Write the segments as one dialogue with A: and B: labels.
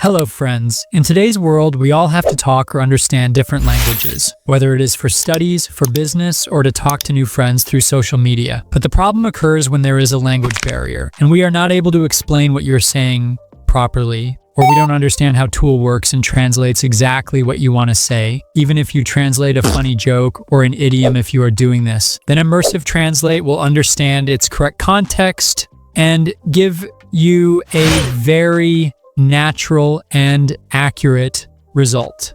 A: Hello friends, in today's world we all have to talk or understand different languages, whether it is for studies, for business, or to talk to new friends through social media. But the problem occurs when there is a language barrier, and we are not able to explain what you're saying properly, or we don't understand how Tool works and translates exactly what you want to say, even if you translate a funny joke or an idiom if you are doing this. Then Immersive Translate will understand its correct context and give you a very natural and accurate result.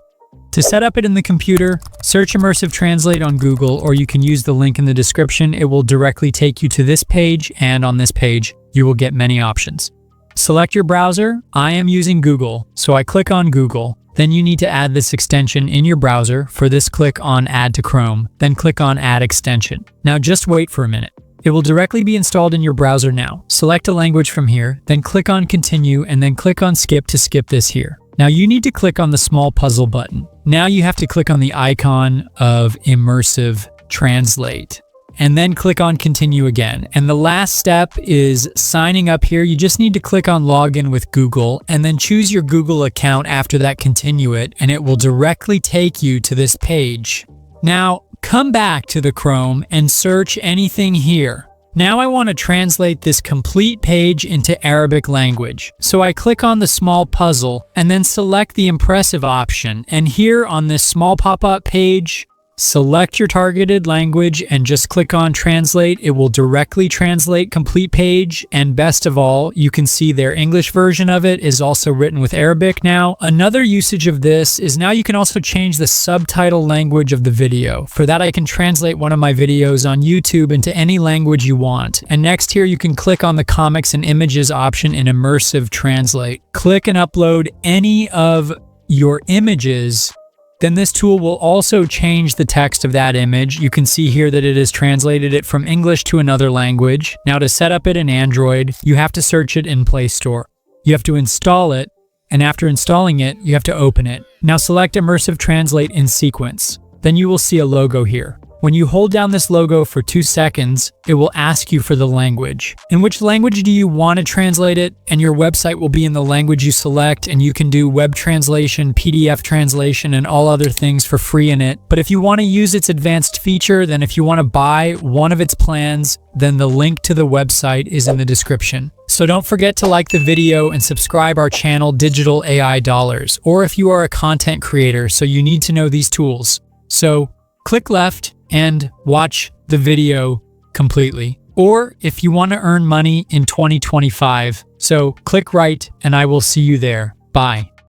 A: To set up it in the computer, search Immersive Translate on Google, or you can use the link in the description. It will directly take you to this page, and on this page, you will get many options. Select your browser. I am using Google, so I click on Google. Then you need to add this extension in your browser. For this, click on Add to Chrome, then click on Add Extension. Now just wait for a minute. It will directly be installed in your browser now. Select a language from here, then click on Continue, and then click on Skip to skip this here. Now you need to click on the small puzzle button. Now you have to click on the icon of Immersive Translate, and then click on Continue again. And the last step is signing up here. You just need to click on Login with Google, and then choose your Google account. After that, continue it, and it will directly take you to this page. Now, come back to the Chrome and search anything here. Now I want to translate this complete page into Arabic language. So I click on the small puzzle and then select the impressive option. And here on this small pop-up page, select your targeted language and just click on Translate. It will directly translate complete page. And best of all, you can see their English version of it is also written with Arabic now. Another usage of this is now you can also change the subtitle language of the video. For that, I can translate one of my videos on YouTube into any language you want. And next here, you can click on the comics and images option in Immersive Translate. Click and upload any of your images. Then this tool will also change the text of that image. You can see here that it has translated it from English to another language. Now to set up it in Android, you have to search it in Play Store. You have to install it, and after installing it, you have to open it. Now select Immersive Translate in sequence. Then you will see a logo here. When you hold down this logo for 2 seconds, it will ask you for the language. In which language do you want to translate it? And your website will be in the language you select, and you can do web translation, PDF translation, and all other things for free in it. But if you want to use its advanced feature, then if you want to buy one of its plans, then the link to the website is in the description. So don't forget to like the video and subscribe our channel, Digital AI Dollars, or if you are a content creator, so you need to know these tools. So click left and watch the video completely. Or if you want to earn money in 2025, so click right and I will see you there. Bye.